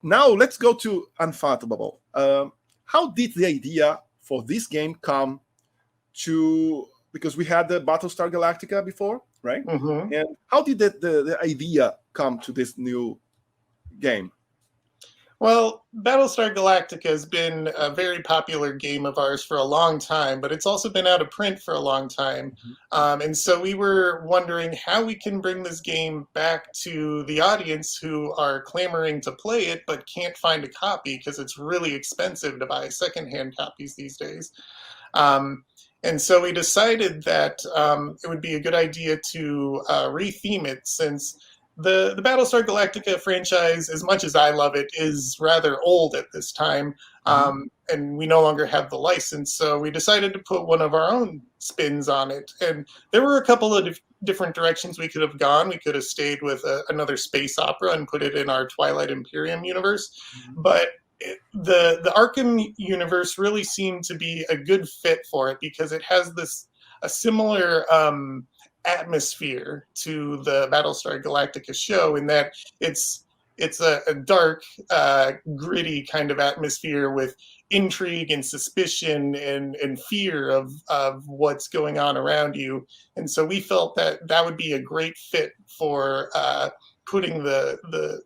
Now let's go to Unfathomable. How did the idea for this game come to? Because we had the Battlestar Galactica before, right? Mm-hmm. And how did the idea come to this new game? Well, Battlestar Galactica has been a very popular game of ours for a long time, but it's also been out of print for a long time. And so we were wondering how we can bring this game back to the audience who are clamoring to play it but can't find a copy because it's really expensive to buy secondhand copies these days. And so we decided that it would be a good idea to retheme it, since the Battlestar Galactica franchise, as much as I love it, is rather old at this time, and we no longer have the license. So we decided to put one of our own spins on it. And there were a couple of different directions we could have gone. We could have stayed with another space opera and put it in our Twilight Imperium universe, but the Arkham universe really seemed to be a good fit for it because it has a similar atmosphere to the Battlestar Galactica show, in that it's a dark, gritty kind of atmosphere with intrigue and suspicion and fear of what's going on around you. And so we felt that would be a great fit for putting the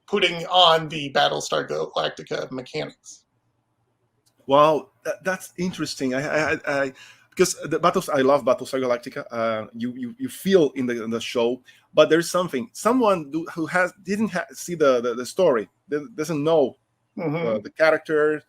putting on the Battlestar Galactica mechanics. Wow, that's interesting. I because I love Battlestar Galactica. You feel in the show, but there's someone who didn't see the story, doesn't know the character.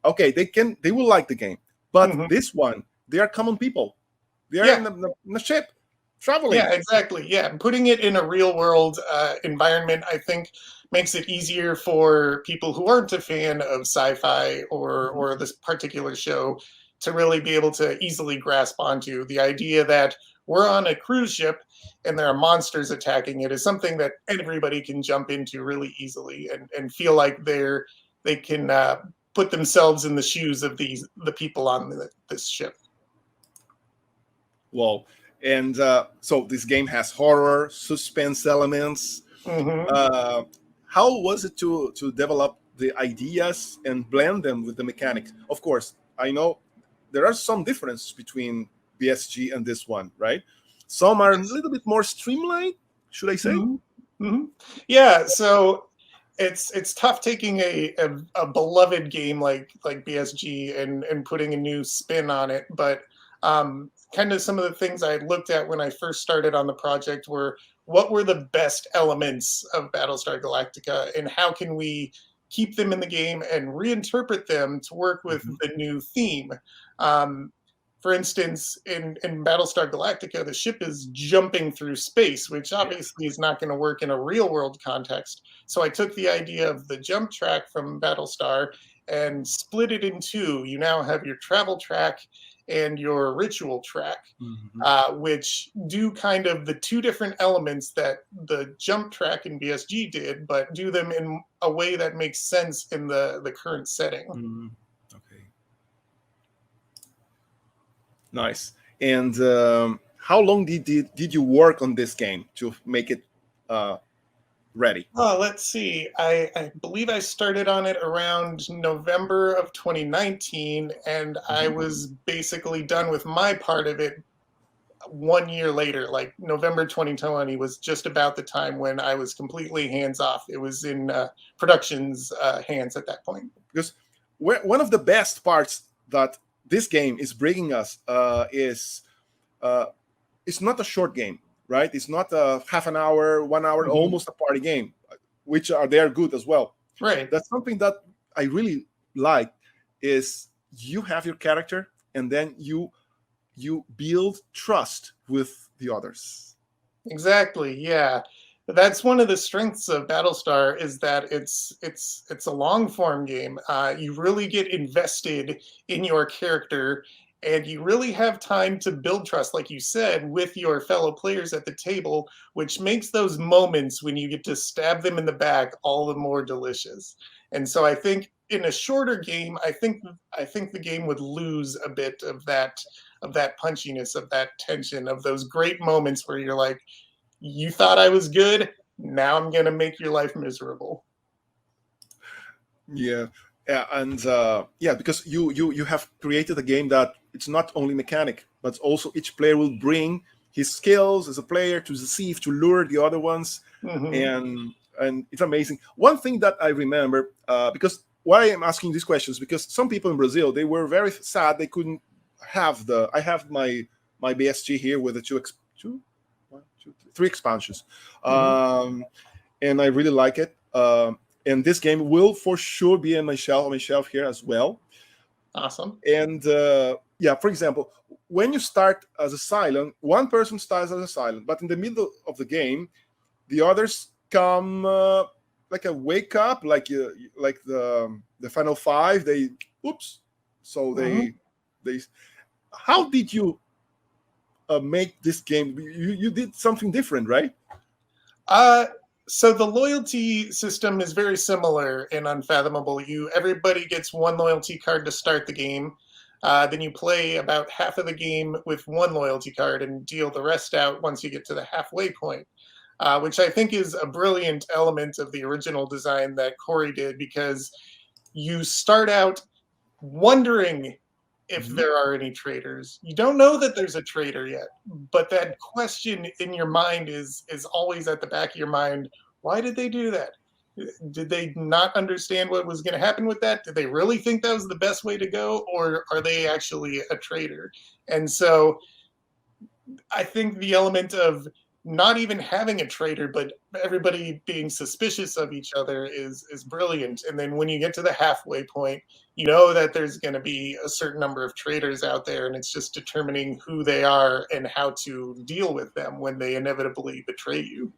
Okay, they will like the game, but this one, they are common people. They are in the ship traveling. Yeah, exactly. Yeah, putting it in a real world environment, I think, makes it easier for people who aren't a fan of sci-fi or this particular show to really be able to easily grasp onto. The idea that we're on a cruise ship and there are monsters attacking it is something that everybody can jump into really easily and feel like they can put themselves in the shoes of the people on this ship. Wow. And so this game has horror, suspense elements. How was it to develop the ideas and blend them with the mechanics? Of course, I know there are some differences between BSG and this one, right? Some are a little bit more streamlined, should I say? Yeah, so it's tough taking a beloved game like BSG and putting a new spin on it, but kind of some of the things I looked at when I first started on the project were what were the best elements of Battlestar Galactica and how can we keep them in the game and reinterpret them to work with the new theme. For instance, in Battlestar Galactica, the ship is jumping through space, which obviously is not going to work in a real world context. So I took the idea of the jump track from Battlestar and split it in two. You now have your travel track and your ritual track, which do kind of the two different elements that the jump track in BSG did, but do them in a way that makes sense in the current setting. Okay. Nice. And how long did you work on this game to make it ready? Oh, let's see. I believe I started on it around November of 2019, and I was basically done with my part of it 1 year later. Like November 2020 was just about the time when I was completely hands off. It was in production's hands at that point. Because one of the best parts that this game is bringing us is it's not a short game, right? It's not a half an hour, 1 hour, almost a party game, which they are good as well. Right. That's something that I really like is you have your character and then you build trust with the others. Exactly. Yeah. That's one of the strengths of Battlestar is that it's a long form game. You really get invested in your character, and you really have time to build trust, like you said, with your fellow players at the table, which makes those moments when you get to stab them in the back all the more delicious. And so I think in a shorter game, I think the game would lose a bit of that punchiness, of that tension, of those great moments where you're like, you thought I was good, now I'm going to make your life miserable. Yeah, yeah, and yeah, because you have created a game that it's not only mechanic, but also each player will bring his skills as a player to deceive, to lure the other ones, Hmm. and it's amazing. One thing that I remember, because why I'm asking these questions, because some people in Brazil, they were very sad they couldn't have the. I have my BSG here with the three expansions. Hmm. And I really like it. And this game will for sure be on my shelf here as well. Awesome. And yeah, for example, when you start as a silent, one person starts as a silent, but in the middle of the game, the others come like a wake up, like the final five. They oops, so Hmm. they. How did you make this game? You did something different, right? Uh, so the loyalty system is very similar in Unfathomable. Everybody gets one loyalty card to start the game. Then you play about half of the game with one loyalty card and deal the rest out once you get to the halfway point, which I think is a brilliant element of the original design that Corey did, because you start out wondering if Mhm. there are any traitors. You don't know that there's a traitor yet, but that question in your mind is always at the back of your mind. Why did they do that? Did they not understand what was going to happen with that? Did they really think that was the best way to go, or are they actually a traitor? And so I think the element of not even having a traitor, but everybody being suspicious of each other is brilliant. And then when you get to the halfway point, you know that there's going to be a certain number of traitors out there, and it's just determining who they are and how to deal with them when they inevitably betray you.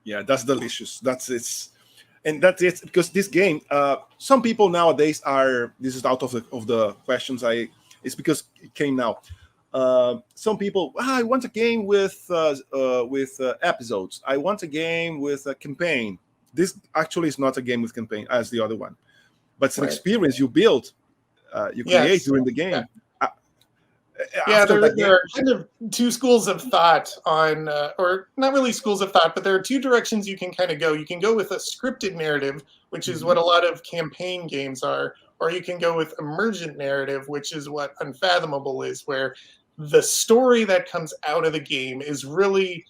Yeah, that's delicious. That's it's and that's it because this game. Some people nowadays are. This is out of the questions. It's because it came now. Some people, I want a game with episodes. I want a game with a campaign. This actually is not a game with campaign as the other one, but it's an Right. experience you build, you create Yes. during the Yeah. game. Uh, Yeah, After that there game, are kind of two schools of thought on, or not really schools of thought, but there are two directions you can kind of go. You can go with a scripted narrative, which is Mhm. what a lot of campaign games are, or you can go with emergent narrative, which is what Unfathomable is, where the story that comes out of the game is really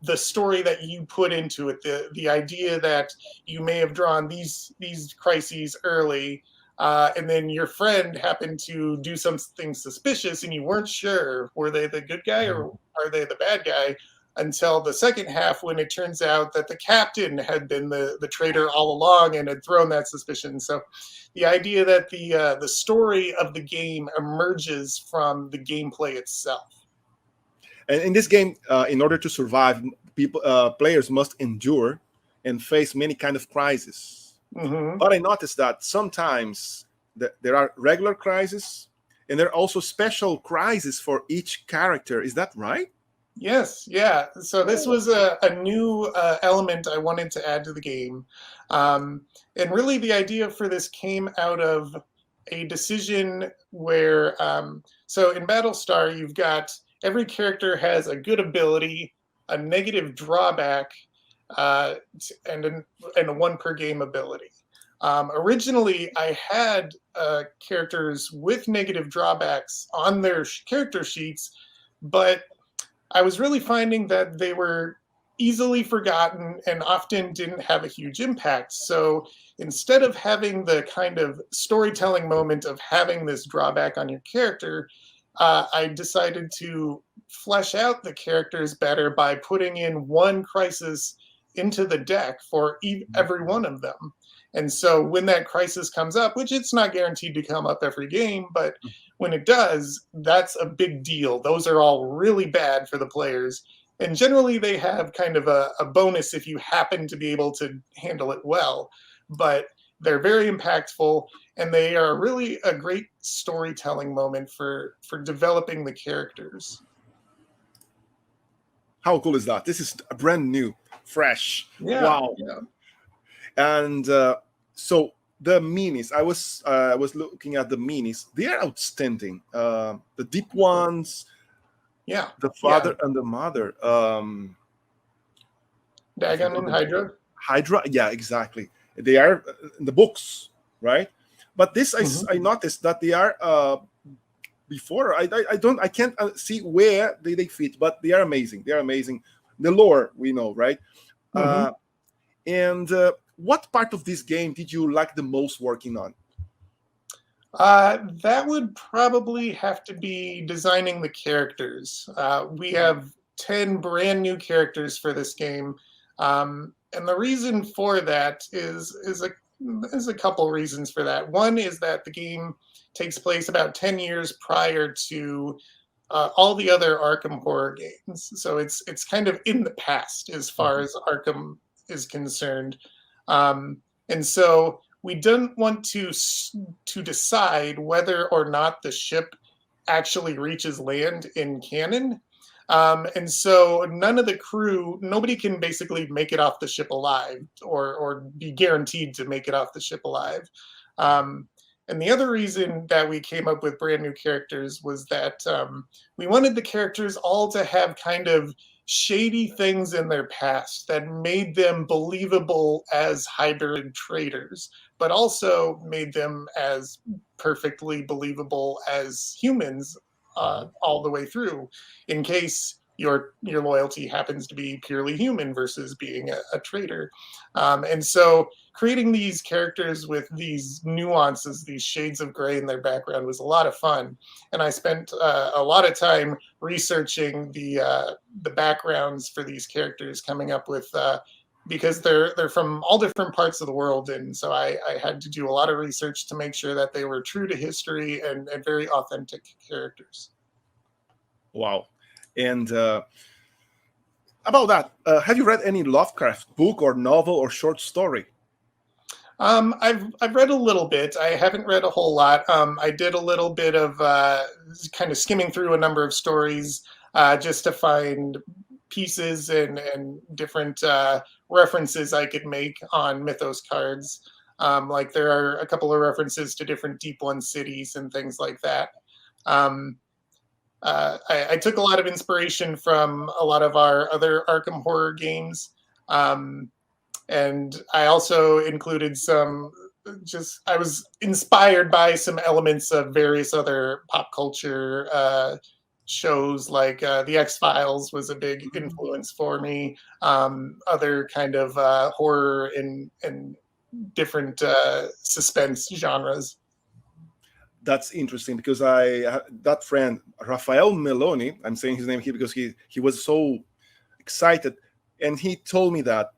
the story that you put into it, the idea that you may have drawn these crises early, and then your friend happened to do something suspicious and you weren't sure, were they the good guy or are they the bad guy, until the second half when it turns out that the captain had been the traitor all along and had thrown that suspicion. So the idea that the story of the game emerges from the gameplay itself. and in this game, in order to survive, players must endure and face many kind of crises. Hmm. But I noticed that sometimes there are regular crises, and there are also special crises for each character. Is that right? Yes, yeah. So this Oh. was a new element I wanted to add to the game. And really, the idea for this came out of a decision where, so in Battlestar, you've got every character has a good ability, a negative drawback, uh, and a one per game ability. Originally, I had characters with negative drawbacks on their character sheets, but I was really finding that they were easily forgotten and often didn't have a huge impact. So instead of having the kind of storytelling moment of having this drawback on your character, I decided to flesh out the characters better by putting in one crisis into the deck for every one of them. And so when that crisis comes up, which it's not guaranteed to come up every game, but when it does, that's a big deal. Those are all really bad for the players. And generally, they have kind of a bonus if you happen to be able to handle it well. But they're very impactful, and they are really a great storytelling moment for developing the characters. How cool is that? This is brand new, fresh. Yeah, Wow. yeah, And so the minis, I was looking at the minis. They are outstanding. The deep ones, yeah, the yeah. father and the mother. I Dagon forgot and the Hydra. Hydra. Yeah, exactly. They are in the books, right? But this Mhm. I noticed that they are before. I can't see where they fit, but they are amazing. They are amazing. The lore we know, right? Mhm. And what part of this game did you like the most working on? That would probably have to be designing the characters. We have 10 brand new characters for this game. And the reason for that is a couple reasons for that. One is that the game takes place about 10 years prior to all the other Arkham horror games. So it's kind of in the past as far Mhm. as Arkham is concerned. And so we didn't want to decide whether or not the ship actually reaches land in canon. And so none of the crew, nobody can basically make it off the ship alive or be guaranteed to make it off the ship alive. Um, and the other reason that we came up with brand new characters was that we wanted the characters all to have kind of shady things in their past that made them believable as hybrid traders, but also made them as perfectly believable as humans all the way through, in case your loyalty happens to be purely human versus being a traitor. And so creating these characters with these nuances, these shades of gray in their background was a lot of fun. And I spent a lot of time researching the backgrounds for these characters, coming up with because they're from all different parts of the world, and so I had to do a lot of research to make sure that they were true to history and very authentic characters. Wow. And about that, have you read any Lovecraft book or novel or short story? I've read a little bit. I haven't read a whole lot. I did a little bit of kind of skimming through a number of stories just to find pieces and different references I could make on Mythos cards. Like there are a couple of references to different Deep One cities and things like that. Um, I took a lot of inspiration from a lot of our other Arkham horror games. Um, and I also included some just I was inspired by some elements of various other pop culture shows, like the X-Files was a big influence for me. Other kind of horror and different suspense genres. That's interesting because I that friend Rafael Meloni, I'm saying his name here because he was so excited, and he told me that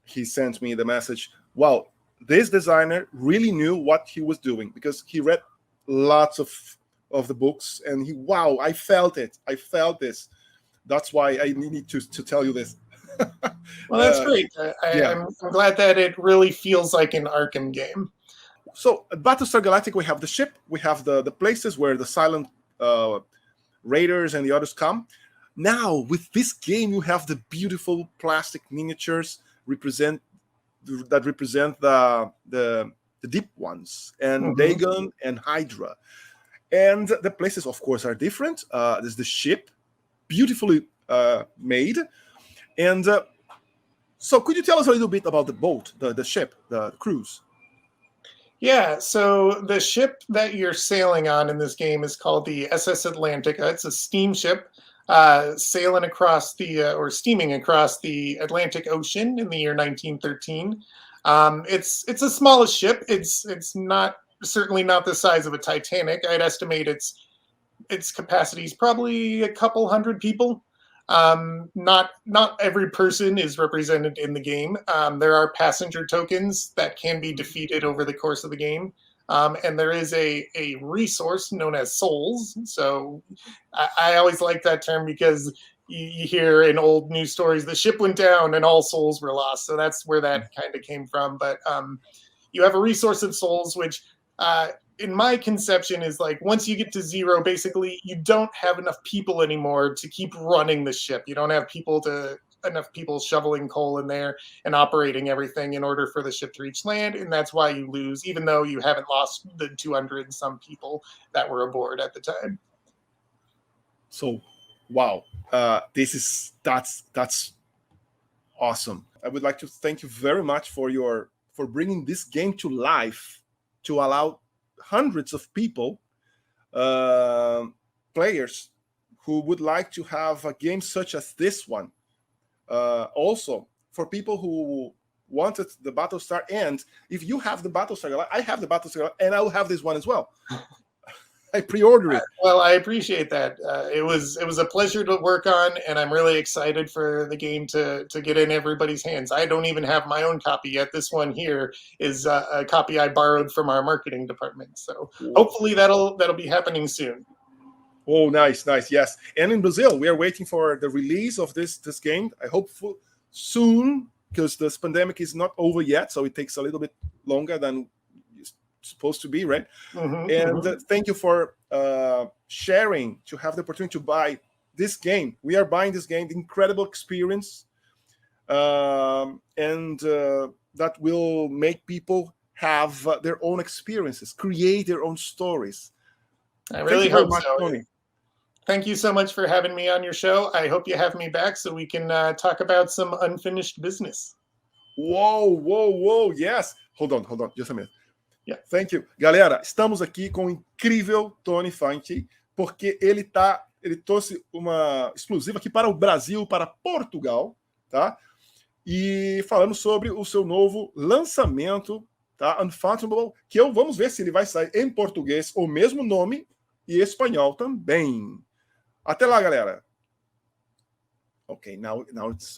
he sent me the message. Wow, this designer really knew what he was doing because he read lots of the books, and he wow, I felt it. I felt this. That's why I need to tell you this. Well, that's great. Yeah. I'm glad that it really feels like an Arkham game. So at Battlestar Galactica, we have the ship, we have the places where the silent uh, raiders and the others come. Now with this game, you have the beautiful plastic miniatures represent the deep ones, and Mhm. Dagon and Hydra. And the places, of course, are different. There's the ship, beautifully made. And so, could you tell us a little bit about the boat, the ship, the cruise? Yeah, so the ship that you're sailing on in this game is called the SS Atlantica. It's a steamship sailing across or steaming across the Atlantic Ocean in the year 1913. It's a smallest ship. It's not certainly not the size of a Titanic. I'd estimate its capacity is probably a couple hundred people. Not every person is represented in the game. There are passenger tokens that can be defeated over the course of the game. And there is a resource known as souls. So I always like that term because you hear in old news stories the ship went down and all souls were lost. So that's where that kind of came from. But you have a resource of souls, which uh, in my conception is like once you get to zero, basically you don't have enough people anymore to keep running the ship. You don't have enough people shoveling coal in there and operating everything in order for the ship to reach land, and that's why you lose, even though you haven't lost the 200 some people that were aboard at the time. So, wow, that's awesome. I would like to thank you very much for your for bringing this game to life to allow hundreds of people, players who would like to have a game such as this one. Also, for people who wanted the Battlestar, and if you have the Battlestar, I have the Battlestar, and I will have this one as well. I pre-ordered it. Well, I appreciate that. It was a pleasure to work on, and I'm really excited for the game to get in everybody's hands. I don't even have my own copy yet. This one here is a copy I borrowed from our marketing department. So hopefully that'll be happening soon. Oh, nice. Yes, and in Brazil, we are waiting for the release of this game. I hope soon, because this pandemic is not over yet, so it takes a little bit longer than supposed to be, right? Thank you for sharing, to have the opportunity to buy this game. We are buying this game, the incredible experience, and that will make people have their own experiences, create their own stories. I really hope so. Tony. Thank you so much for having me on your show. I hope you have me back so we can talk about some unfinished business. Whoa, yes. Hold on, just a minute. Yeah. Thank you. Galera, estamos aqui com o incrível Tony Fanti, porque ele trouxe uma exclusiva aqui para o Brasil, para Portugal, tá? E falando sobre o seu novo lançamento, tá? Unfathomable, que vamos ver se ele vai sair em português, o mesmo nome, e espanhol também. Até lá, galera. Okay, now it's